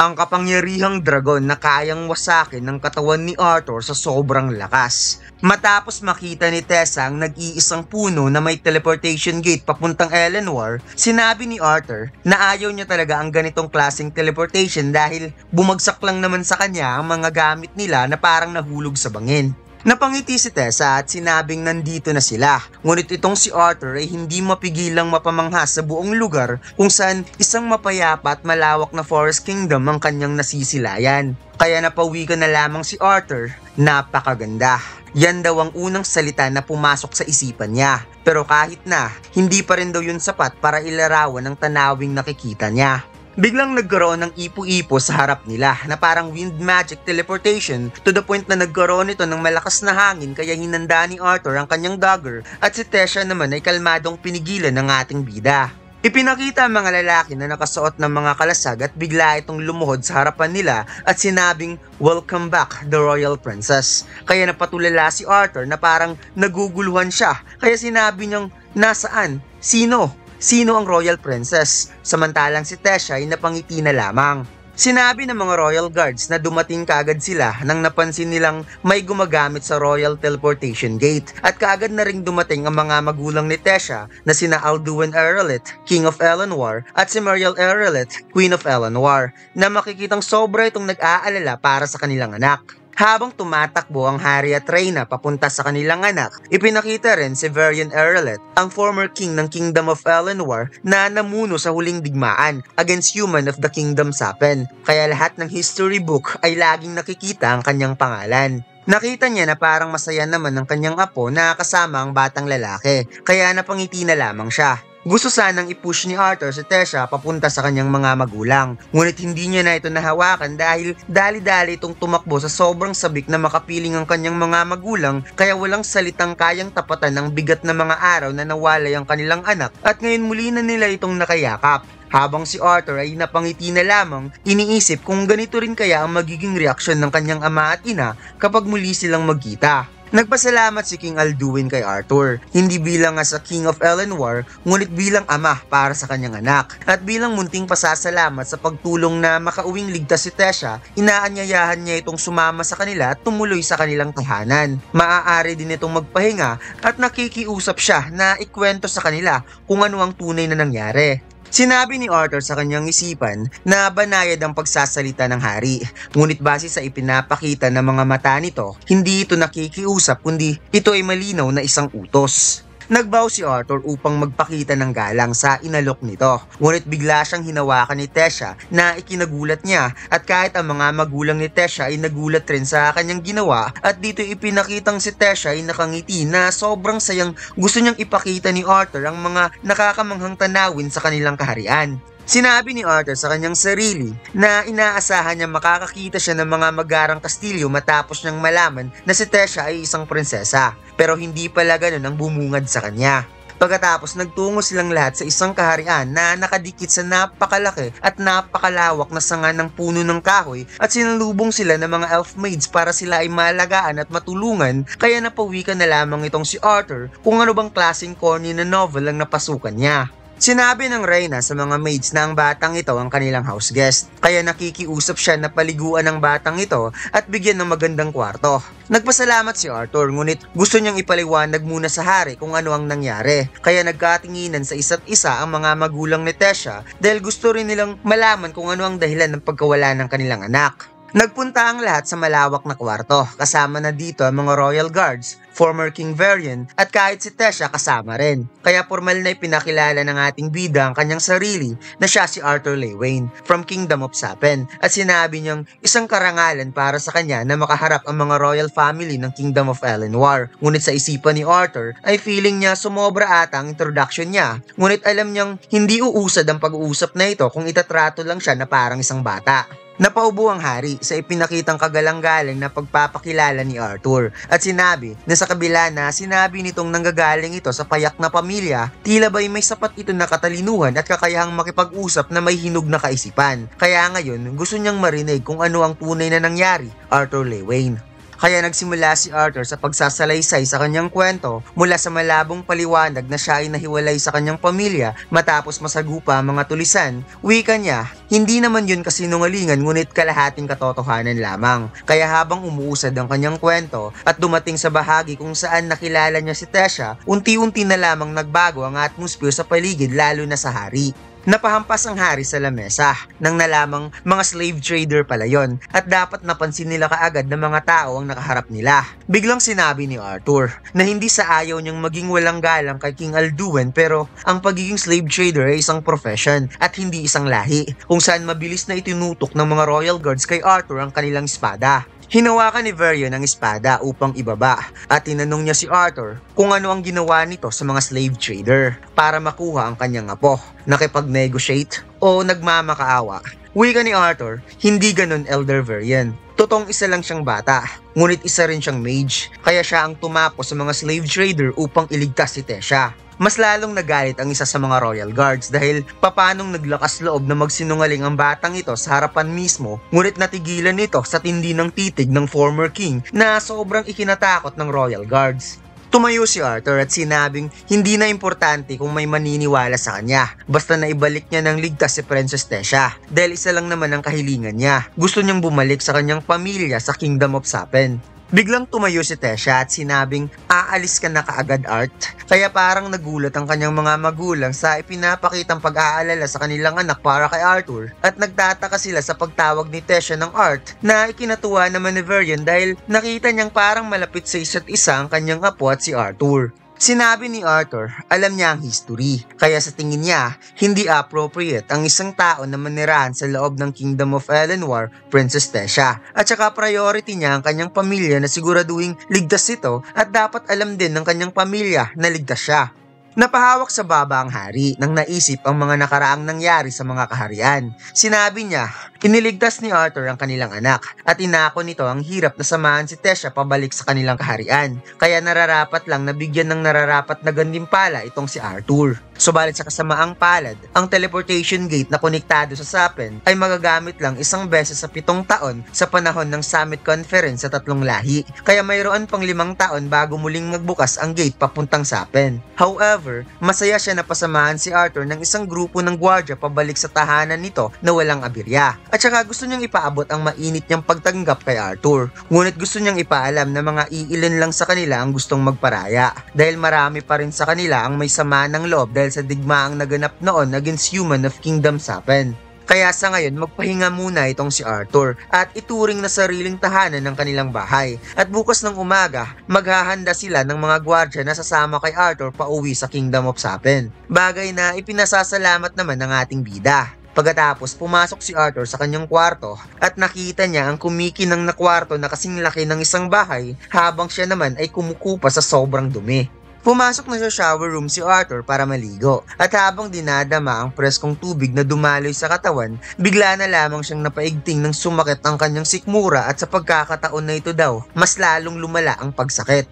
ang kapangyarihang dragon na kayang wasakin ng katawan ni Arthur sa sobrang lakas. Matapos makita ni Tessa ang nag-iisang puno na may teleportation gate papuntang Eleanor, sinabi ni Arthur na ayaw niya talaga ang ganitong klaseng teleportation dahil bumagsak lang naman sa kanya ang mga gamit nila na parang nahulog sa bangin. Napangiti si Tessa at sinabing nandito na sila, ngunit itong si Arthur ay hindi mapigilang mapamangha sa buong lugar kung saan isang mapayapa at malawak na forest kingdom ang kanyang nasisilayan. Kaya napawikan na lamang si Arthur, napakaganda. Yan daw ang unang salita na pumasok sa isipan niya, pero kahit na, hindi pa rin daw yun sapat para ilarawan ang tanawing nakikita niya. Biglang nagkaroon ng ipo-ipo sa harap nila na parang wind magic teleportation to the point na nagkaroon ito ng malakas na hangin kaya hinanda ni Arthur ang kanyang dagger at si Tessa naman ay kalmadong pinigilan ng ating bida. Ipinakita ang mga lalaki na nakasuot ng mga kalasag at bigla itong lumuhod sa harapan nila at sinabing, "Welcome back, the Royal Princess." Kaya napatulala si Arthur na parang naguguluhan siya kaya sinabi niyang, "Nasaan? Sino? Sino ang Royal Princess?" Samantalang si Tessa ay napangiti na lamang. Sinabi ng mga Royal Guards na dumating kaagad sila nang napansin nilang may gumagamit sa Royal Teleportation Gate at kaagad na ring dumating ang mga magulang ni Tessa na sina Alduin Erelit, King of Eleanor at si Muriel Erelit, Queen of Eleanor, na makikitang sobra itong nag-aalala para sa kanilang anak. Habang tumatakbo ang Hari at Reyna papunta sa kanilang anak, ipinakita rin si Varian Erelit, ang former king ng Kingdom of Eleanor na namuno sa huling digmaan against human of the Kingdom Sapen. Kaya lahat ng history book ay laging nakikita ang kanyang pangalan. Nakita niya na parang masaya naman ang kanyang apo na kasama ang batang lalaki, kaya napangiti na lamang siya. Gusto sanang i-push ni Arthur si Tessa papunta sa kanyang mga magulang, ngunit hindi niya na ito nahawakan dahil dali-dali itong tumakbo sa sobrang sabik na makapiling ang kanyang mga magulang kaya walang salitang kayang tapatan ng bigat na mga araw na nawalay ang kanilang anak at ngayon muli na nila itong nakayakap. Habang si Arthur ay napangiti na lamang, iniisip kung ganito rin kaya ang magiging reaksyon ng kanyang ama at ina kapag muli silang magkita. Nagpasalamat si King Alduin kay Arthur, hindi bilang as a King of Eleanor, ngunit bilang ama para sa kanyang anak. At bilang munting pasasalamat sa pagtulong na makauwing ligtas si Tessa, inaanyayahan niya itong sumama sa kanila at tumuloy sa kanilang tahanan. Maaari din itong magpahinga at nakikiusap siya na ikwento sa kanila kung ano ang tunay na nangyari. Sinabi ni Arthur sa kanyang isipan na banayad ang pagsasalita ng hari, ngunit base sa ipinapakita ng mga mata nito, hindi ito nakikiusap kundi ito ay malinaw na isang utos. Nagbow si Arthur upang magpakita ng galang sa inalok nito, ngunit bigla siyang hinawakan ni Tessa na ikinagulat niya at kahit ang mga magulang ni Tessa ay nagulat rin sa kanyang ginawa at dito ipinakitang si Tessa ay nakangiti na sobrang sayang gusto niyang ipakita ni Arthur ang mga nakakamanghang tanawin sa kanilang kaharian. Sinabi ni Arthur sa kanyang sarili na inaasahan niya makakakita siya ng mga magarang kastilyo matapos niyang malaman na si Tessa ay isang prinsesa, pero hindi pala ganun ang bumungad sa kanya. Pagkatapos nagtungo silang lahat sa isang kaharian na nakadikit sa napakalaki at napakalawak na sanga ng puno ng kahoy at sinalubong sila ng mga elf maids para sila ay malagaan at matulungan kaya napawikan na lamang itong si Arthur kung ano bang klaseng corny na novel ang napasukan niya. Sinabi ng Reyna sa mga maids na ang batang ito ang kanilang house guest, kaya nakikiusap siya na paliguan ng batang ito at bigyan ng magandang kwarto. Nagpasalamat si Arthur ngunit gusto niyang ipaliwanag muna sa hari kung ano ang nangyari, kaya nagkatinginan sa isa't isa ang mga magulang ni Tessa dahil gusto rin nilang malaman kung ano ang dahilan ng pagkawala ng kanilang anak. Nagpunta ang lahat sa malawak na kwarto, kasama na dito ang mga royal guards, former King Varian at kahit si Tessa kasama rin. Kaya formal na ipinakilala ng ating bida ang kanyang sarili na siya si Arthur Lewin from Kingdom of Sapen at sinabi niyang isang karangalan para sa kanya na makaharap ang mga royal family ng Kingdom of Eleanor. Ngunit sa isipan ni Arthur ay feeling niya sumobra ata ang introduction niya, ngunit alam niyang hindi uusad ang pag-uusap na ito kung itatrato lang siya na parang isang bata. Napaubo ang hari sa ipinakitang kagalang-galing na pagpapakilala ni Arthur at sinabi na sa kabila na sinabi nitong nanggagaling ito sa payak na pamilya, tila ba'y may sapat ito na katalinuhan at kakayahang makipag-usap na may hinog na kaisipan. Kaya ngayon gusto niyang marinig kung ano ang tunay na nangyari, Arthur Lewin. Kaya nagsimula si Arthur sa pagsasalaysay sa kanyang kwento mula sa malabong paliwanag na siya ay nahiwalay sa kanyang pamilya matapos masagupa ang mga tulisan. Wika niya, hindi naman yun kasinungalingan ngunit kalahating katotohanan lamang. Kaya habang umuusad ang kanyang kwento at dumating sa bahagi kung saan nakilala niya si Tesha, unti-unti na lamang nagbago ang atmosphere sa paligid lalo na sa hari. Napahampas ang hari sa lamesa nang nalamang mga slave trader pala yon at dapat napansin nila kaagad na mga tao ang nakaharap nila. Biglang sinabi ni Arthur na hindi sa ayaw niyang maging walang galang kay King Alduin pero ang pagiging slave trader ay isang profession at hindi isang lahi kung saan mabilis na itinutok ng mga royal guards kay Arthur ang kanilang espada. Hinawakan ni Varian ang espada upang ibaba at tinanong niya si Arthur kung ano ang ginawa nito sa mga slave trader para makuha ang kanyang apo, nakipag-negotiate o nagmamakaawa. Wika ni Arthur, hindi ganun Elder Varian. Totoong isa lang siyang bata, ngunit isa rin siyang mage, kaya siya ang tumapos sa mga slave trader upang iligtas si Tesha. Mas lalong nagalit ang isa sa mga royal guards dahil papanong naglakas loob na magsinungaling ang batang ito sa harapan mismo, ngunit natigilan nito sa tindi ng titig ng former king na sobrang ikinatakot ng royal guards. Tumayo si Arthur at sinabing hindi na importante kung may maniniwala sa kanya, basta na ibalik niya ng ligtas si Princess Tesha dahil isa lang naman ang kahilingan niya. Gusto niyang bumalik sa kanyang pamilya sa Kingdom of Sapen. Biglang tumayo si Tesha at sinabing, aalis ka na kaagad Art. Kaya parang nagulat ang kanyang mga magulang sa ipinapakitang pag-aalala sa kanilang anak para kay Arthur. At nagtataka sila sa pagtawag ni Tesha ng Art na ikinatuwa naman ni Varian dahil nakita niyang parang malapit sa isa't isa ang kanyang apo at si Arthur. Sinabi ni Arthur, alam niya ang history, kaya sa tingin niya, hindi appropriate ang isang tao na manirahan sa loob ng Kingdom of Eleanor, Princess Tesha. At saka priority niya ang kanyang pamilya na siguraduhing ligtas ito at dapat alam din ng kanyang pamilya na ligtas siya. Napahawak sa baba ang hari nang naisip ang mga nakaraang nangyari sa mga kaharian. Sinabi niya, iniligtas ni Arthur ang kanilang anak at inako nito ang hirap na samahan si Tesha pabalik sa kanilang kaharian. Kaya nararapat lang na bigyan ng nararapat na gantimpala itong si Arthur. Subalit sa kasamaang palad, ang teleportation gate na konektado sa Sapen ay magagamit lang isang beses sa 7 taon sa panahon ng Summit Conference sa 3 lahi. Kaya mayroon pang 5 taon bago muling magbukas ang gate papuntang Sapen. However, masaya siya na pasamahan si Arthur ng isang grupo ng gwardya pabalik sa tahanan nito na walang abirya. At saka gusto niyang ipaabot ang mainit niyang pagtanggap kay Arthur. Ngunit gusto niyang ipaalam na mga iilan lang sa kanila ang gustong magparaya dahil marami pa rin sa kanila ang may sama ng loob dahil sa digmaang naganap noon against human of Kingdom Sapen. Kaya sa ngayon magpahinga muna itong si Arthur at ituring na sariling tahanan ng kanilang bahay. At bukas ng umaga, maghahanda sila ng mga gwardya na sasama kay Arthur pauwi sa Kingdom of Sapen. Bagay na ipinasasalamat naman ng ating bida. Pagkatapos pumasok si Arthur sa kanyang kwarto at nakita niya ang kumikinang na kwarto na kasing laki ng isang bahay habang siya naman ay kumukupa sa sobrang dumi. Pumasok na sa shower room si Arthur para maligo at habang dinadama ang preskong tubig na dumaloy sa katawan, bigla na lamang siyang napaigting ng sumakit ang kanyang sikmura at sa pagkakataon na ito daw, mas lalong lumala ang pagsakit.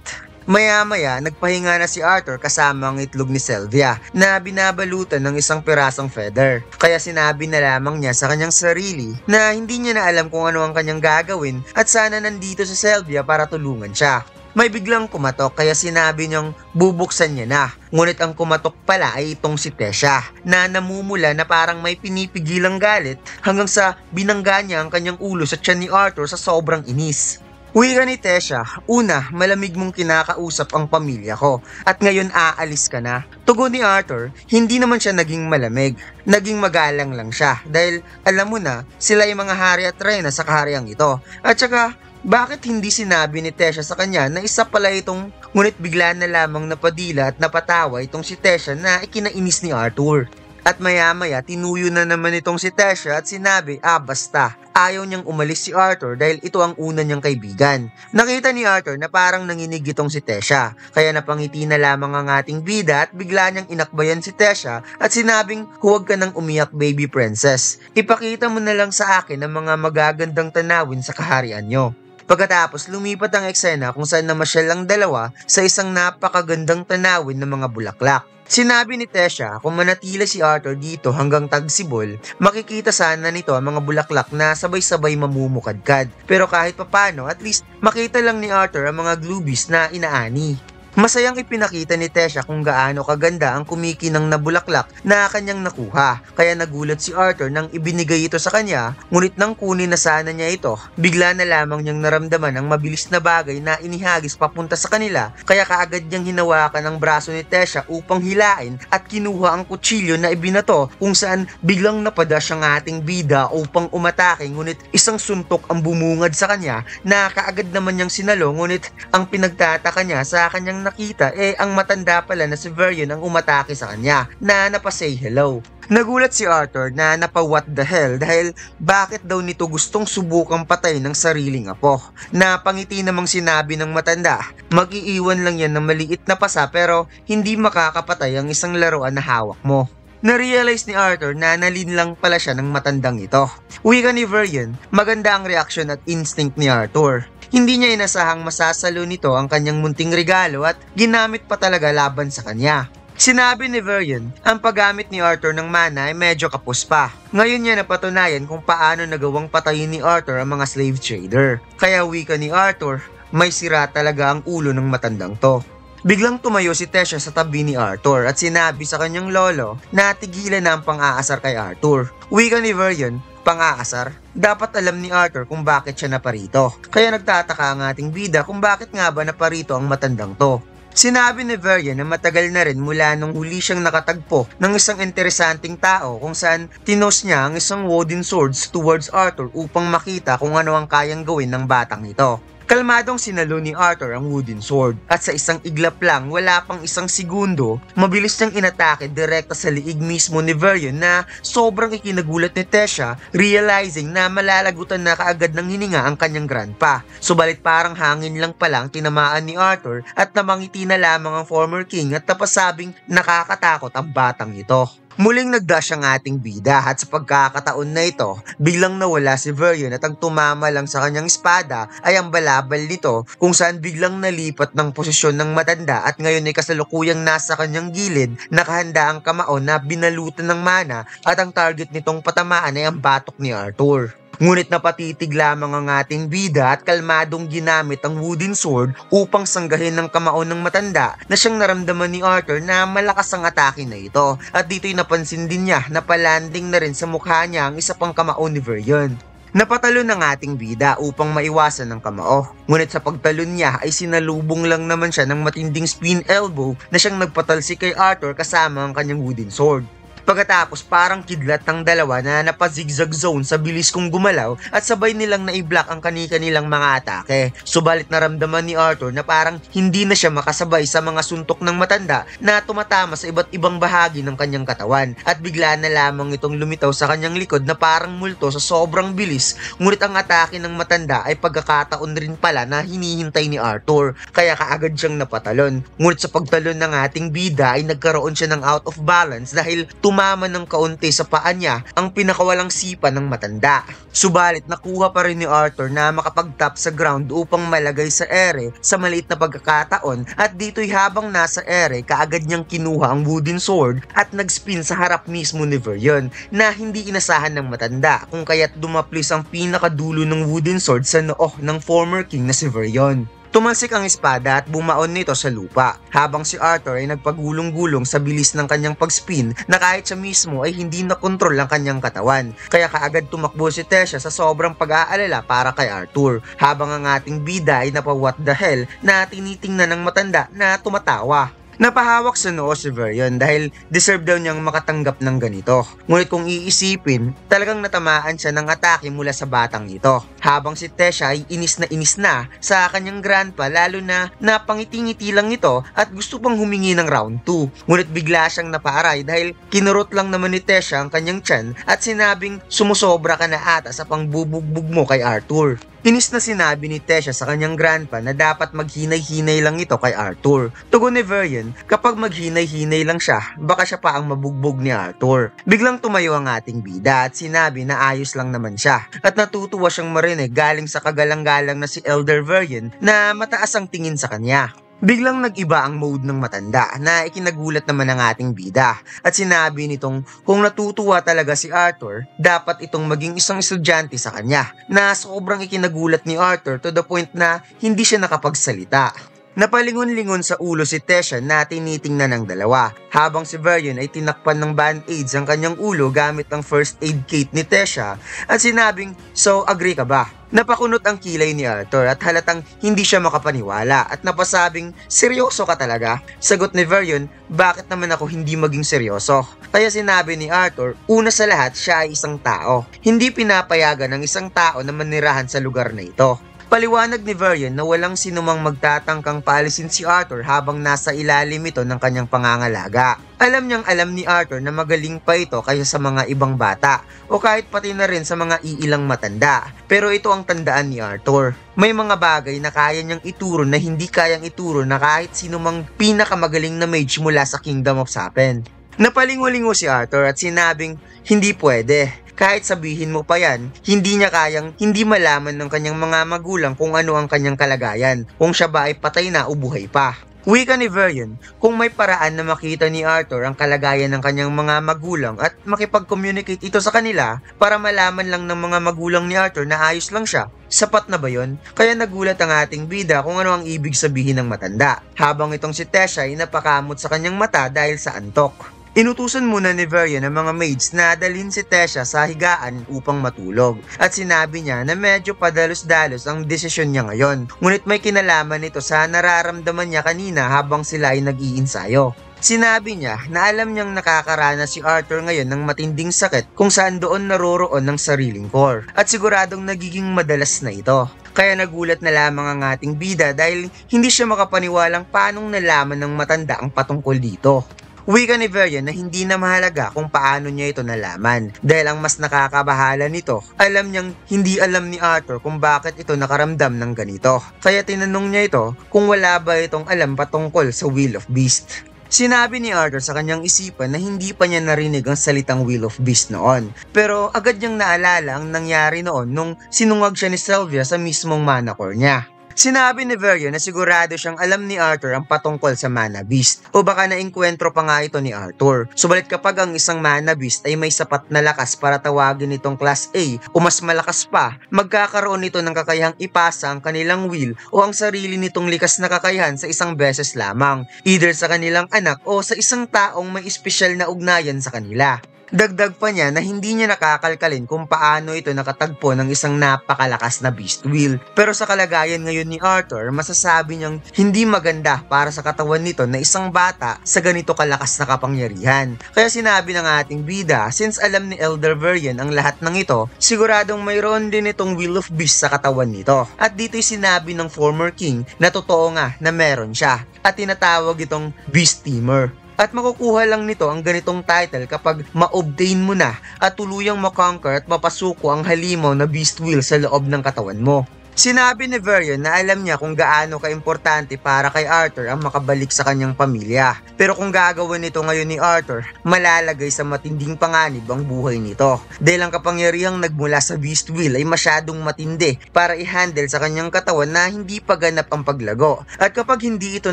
Maya-maya, nagpahinga na si Arthur kasama ang itlog ni Sylvia na binabalutan ng isang pirasong feather. Kaya sinabi na lamang niya sa kanyang sarili na hindi niya na alam kung ano ang kanyang gagawin at sana nandito si Sylvia para tulungan siya. May biglang kumatok kaya sinabi niyang bubuksan niya na. Ngunit ang kumatok pala ay itong si Tesha na namumula na parang may pinipigilang galit hanggang sa binangga niya ang kanyang ulo sa tiyan ni Arthur sa sobrang inis. Wika ni Tesha, una, malamig mong kinakausap ang pamilya ko at ngayon aalis ka na. Tugon ni Arthur, hindi naman siya naging malamig, naging magalang lang siya dahil alam mo na sila yung mga hari at reyna sa kahariang ito. At saka, bakit hindi sinabi ni Tesha sa kanya na isa pala itong ngunit bigla na lamang napadila at napatawa itong si Tesha na ikinainis ni Arthur. At maya-maya tinuyo na naman itong si Tesha at sinabi, basta, ayaw niyang umalis si Arthur dahil ito ang una niyang kaibigan. Nakita ni Arthur na parang nanginig itong si Tesha, kaya napangiti na lamang ang ating bida at bigla niyang inakbayan si Tesha at sinabing, huwag ka nang umiyak baby princess. Ipakita mo na lang sa akin ang mga magagandang tanawin sa kaharian niyo. Pagkatapos lumipat ang eksena kung saan namasyal ang dalawa sa isang napakagandang tanawin ng mga bulaklak. Sinabi ni Tesha kung manatili si Arthur dito hanggang tagsibol, makikita sana nito ang mga bulaklak na sabay-sabay mamumukadkad. Pero kahit papano, at least makita lang ni Arthur ang mga glubies na inaani. Masayang ipinakita ni Tesha kung gaano kaganda ang kumikinang na bulaklak na kanyang nakuha. Kaya nagulat si Arthur nang ibinigay ito sa kanya, ngunit nang kunin na sana niya ito, bigla na lamang niyang naramdaman ang mabilis na bagay na inihagis papunta sa kanila. Kaya kaagad niyang hinawakan ang braso ni Tesha upang hilain at kinuha ang kutsilyo na ibinato, kung saan biglang napadash ang ating bida upang umatake, ngunit isang suntok ang bumungad sa kanya na kaagad naman niyang sinalo, ngunit ang pinagtataka niya sa kanyang nakita ang matanda pala na si Varian ang umatake sa kanya na napasay hello. Nagulat si Arthur na napa-what the hell dahil bakit daw nito gustong subukang patay ng sariling apo. Napangiti namang sinabi ng matanda, mag-iiwan lang yan ng maliit na pasa pero hindi makakapatay ang isang laruan na hawak mo. Na-realize ni Arthur na nalinlang pala siya ng matandang ito. Wika ni Varian, maganda ang reaksyon at instinct ni Arthur. Hindi niya inasahang masasalo nito ang kanyang munting regalo at ginamit pa talaga laban sa kanya. Sinabi ni Varian, ang paggamit ni Arthur ng mana ay medyo kapos pa. Ngayon niya napatunayan kung paano nagawang patayin ni Arthur ang mga slave trader. Kaya wika ni Arthur, may sira talaga ang ulo ng matandang to. Biglang tumayo si Tesha sa tabi ni Arthur at sinabi sa kanyang lolo na tigilan na ang pang-aasar kay Arthur. Wika ni Varian, pang-aasar? Dapat alam ni Arthur kung bakit siya naparito. Kaya nagtataka ang ating bida kung bakit nga ba naparito ang matandang to. Sinabi ni Varian na matagal na rin mula nung huli siyang nakatagpo ng isang interesanting tao kung saan tinos niya ang isang wooden swords towards Arthur upang makita kung ano ang kayang gawin ng batang ito. Kalmadong sinalo ni Arthur ang wooden sword at sa isang iglap lang, wala pang isang segundo, mabilis niyang inatake direkta sa liig mismo ni Varian na sobrang ikinagulat ni Tesha, realizing na malalagutan na kaagad ng hininga ang kanyang grandpa. Subalit parang hangin lang palang tinamaan ni Arthur at namangiti na lamang ang former king at napasabing nakakatakot ang batang ito. Muling nagdash ang ating bida at sa pagkakataon na ito, biglang nawala si Varian at ang tumama lang sa kanyang espada ay ang balabal nito kung saan biglang nalipat ng posisyon ng matanda at ngayon ay kasalukuyang nasa kanyang gilid, nakahanda ang kamao na binalutan ng mana at ang target nitong patamaan ay ang batok ni Arthur. Ngunit napatitig lamang ang ating bida at kalmadong ginamit ang wooden sword upang sanggahin ng kamao ng matanda na siyang naramdaman ni Arthur na malakas ang atake na ito. At dito'y napansin din niya na palanding na rin sa mukha niya ang isa pang kamao ni Varian. Napatalo ng ating bida upang maiwasan ng kamao. Ngunit sa pagtalon niya ay sinalubong lang naman siya ng matinding spin elbow na siyang nagpatalsik kay Arthur kasama ang kanyang wooden sword. Pagkatapos parang kidlat ng dalawa na napazigzag zone sa bilis kong gumalaw at sabay nilang naiblock ang kani-kanilang mga atake. Subalit naramdaman ni Arthur na parang hindi na siya makasabay sa mga suntok ng matanda na tumatama sa iba't ibang bahagi ng kanyang katawan at bigla na lamang itong lumitaw sa kanyang likod na parang multo sa sobrang bilis. Ngunit ang atake ng matanda ay pagkakataon rin pala na hinihintay ni Arthur kaya kaagad siyang napatalon. Ngunit sa pagtalon ng ating bida ay nagkaroon siya ng out of balance dahil tumama ng kaunti sa paa niya ang pinakawalang sipa ng matanda. Subalit nakuha pa rin ni Arthur na makapag-tap sa ground upang malagay sa ere sa maliit na pagkakataon at dito'y habang nasa ere kaagad niyang kinuha ang wooden sword at nag-spin sa harap mismo ni Varian na hindi inasahan ng matanda kung kaya't dumaplis ang pinakadulo ng wooden sword sa noo ng former king na si Varian. Tumalsik ang espada at bumaon nito sa lupa, habang si Arthur ay nagpagulong-gulong sa bilis ng kanyang pag-spin na kahit siya mismo ay hindi nakontrol ang kanyang katawan. Kaya kaagad tumakbo si Tesha sa sobrang pag-aalala para kay Arthur, habang ang ating bida ay napa-what the hell na tinitingnan ng matanda na tumatawa. Napahawak sa noo si Varian dahil deserve daw niyang makatanggap ng ganito. Ngunit kung iisipin, talagang natamaan siya ng atake mula sa batang ito. Habang si Tesha ay inis na sa kanyang grandpa lalo na napangiti-ngiti lang ito at gusto pang humingi ng round 2. Ngunit bigla siyang napaaray dahil kinurot lang naman ni Tesha ang kanyang tiyan at sinabing sumusobra ka na ata sa pangbubugbog mo kay Arthur. Inis na sinabi ni Tesha sa kanyang grandpa na dapat maghinay-hinay lang ito kay Arthur. Tugon ni Varian, kapag maghinay-hinay lang siya, baka siya pa ang mabugbog ni Arthur. Biglang tumayo ang ating bida at sinabi na ayos lang naman siya at natutuwa siyang marinig galing sa kagalang-galang na si Elder Varian na mataas ang tingin sa kanya. Biglang nag-iba ang mode ng matanda na ikinagulat naman ng ating bida at sinabi nitong kung natutuwa talaga si Arthur, dapat itong maging isang estudyante sa kanya na sobrang ikinagulat ni Arthur to the point na hindi siya nakapagsalita. Napalingon-lingon sa ulo si Tesha na tinitingnan ng dalawa habang si Varian ay tinakpan ng band-aids ang kanyang ulo gamit ang first aid kit ni Tesha at sinabing, "So, agree ka ba?" Napakunot ang kilay ni Arthur at halatang hindi siya makapaniwala at napasabing, "Seryoso ka talaga?" Sagot ni Varian, "Bakit naman ako hindi maging seryoso?" Kaya sinabi ni Arthur, una sa lahat siya ay isang tao. Hindi pinapayagan ng isang tao na manirahan sa lugar na ito. Paliwanag ni Varian na walang sinumang magtatangkang paalisin si Arthur habang nasa ilalim ito ng kanyang pangangalaga. Alam niyang alam ni Arthur na magaling pa ito kaysa sa mga ibang bata o kahit pati na rin sa mga iilang matanda. Pero ito ang tandaan ni Arthur. May mga bagay na kaya niyang ituro na hindi kayang ituro na kahit sinumang pinakamagaling na mage mula sa Kingdom of Sapen. Napalingo-lingo si Arthur at sinabing, "Hindi pwede. Kahit sabihin mo pa yan, hindi niya kayang hindi malaman ng kanyang mga magulang kung ano ang kanyang kalagayan, kung siya ba ay patay na o buhay pa." Wika ni Varian, kung may paraan na makita ni Arthur ang kalagayan ng kanyang mga magulang at makipag-communicate ito sa kanila para malaman lang ng mga magulang ni Arthur na ayos lang siya, sapat na ba yon? Kaya nagulat ang ating bida kung ano ang ibig sabihin ng matanda, habang itong si Tesha ay napakamot sa kanyang mata dahil sa antok. Inutusan muna ni Varian ang mga maids na dalhin si Tesha sa higaan upang matulog at sinabi niya na medyo padalos-dalos ang desisyon niya ngayon, ngunit may kinalaman ito sa nararamdaman niya kanina habang sila ay nag-iinsayo. Sinabi niya na alam niyang nakakaranas si Arthur ngayon ng matinding sakit kung saan doon naroroon ng sariling core at siguradong nagiging madalas na ito. Kaya nagulat na lamang ang ating bida dahil hindi siya makapaniwalang paanong nalaman ng matanda ang patungkol dito. Wika ni Varian na hindi na mahalaga kung paano niya ito nalaman dahil ang mas nakakabahala nito, alam niyang hindi alam ni Arthur kung bakit ito nakaramdam ng ganito. Kaya tinanong niya ito kung wala ba itong alam patungkol sa Will of Beast. Sinabi ni Arthur sa kanyang isipan na hindi pa niya narinig ang salitang Will of Beast noon. Pero agad niyang naalala ang nangyari noon nung sinungag siya ni Sylvia sa mismong mana core niya. Sinabi ni Varian na sigurado siyang alam ni Arthur ang patungkol sa Mana Beast o baka naengkwentro pa nga ito ni Arthur. Subalit kapag ang isang Mana Beast ay may sapat na lakas para tawagin itong Class A o mas malakas pa, magkakaroon nito ng kakayahang ipasa ang kanilang will o ang sarili nitong likas na kakayahan sa isang beses lamang, either sa kanilang anak o sa isang taong may espesyal na ugnayan sa kanila. Dagdag pa niya na hindi niya nakakalkalin kung paano ito nakatagpo ng isang napakalakas na beast will. Pero sa kalagayan ngayon ni Arthur, masasabi niyang hindi maganda para sa katawan nito na isang bata sa ganito kalakas na kapangyarihan. Kaya sinabi ng ating bida, since alam ni Elder Varian ang lahat ng ito, siguradong mayroon din itong Will of Beast sa katawan nito. At dito'y sinabi ng former king na totoo nga na meron siya at tinatawag itong Beast Tamer. At makukuha lang nito ang ganitong title kapag ma-obtain mo na at tuluyang makonquer at mapasuko ang halimaw na beast will sa loob ng katawan mo. Sinabi ni Varian na alam niya kung gaano kaimportante para kay Arthur ang makabalik sa kanyang pamilya. Pero kung gagawin nito ngayon ni Arthur, malalagay sa matinding panganib ang buhay nito. Dahil ang kapangyarihang nagmula sa Beast Will ay masyadong matindi para i-handle sa kanyang katawan na hindi pa ganap ang paglago. At kapag hindi ito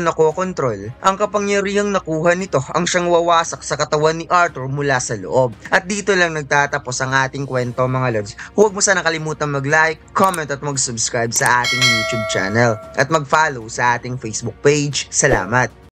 nakokontrol, ang kapangyarihang nakuha nito ang siyang wawasak sa katawan ni Arthur mula sa loob. At dito lang nagtatapos ang ating kwento mga lods. Huwag mo sana kalimutan mag-like, comment at mag-subscribe sa ating YouTube channel at mag-follow sa ating Facebook page. Salamat!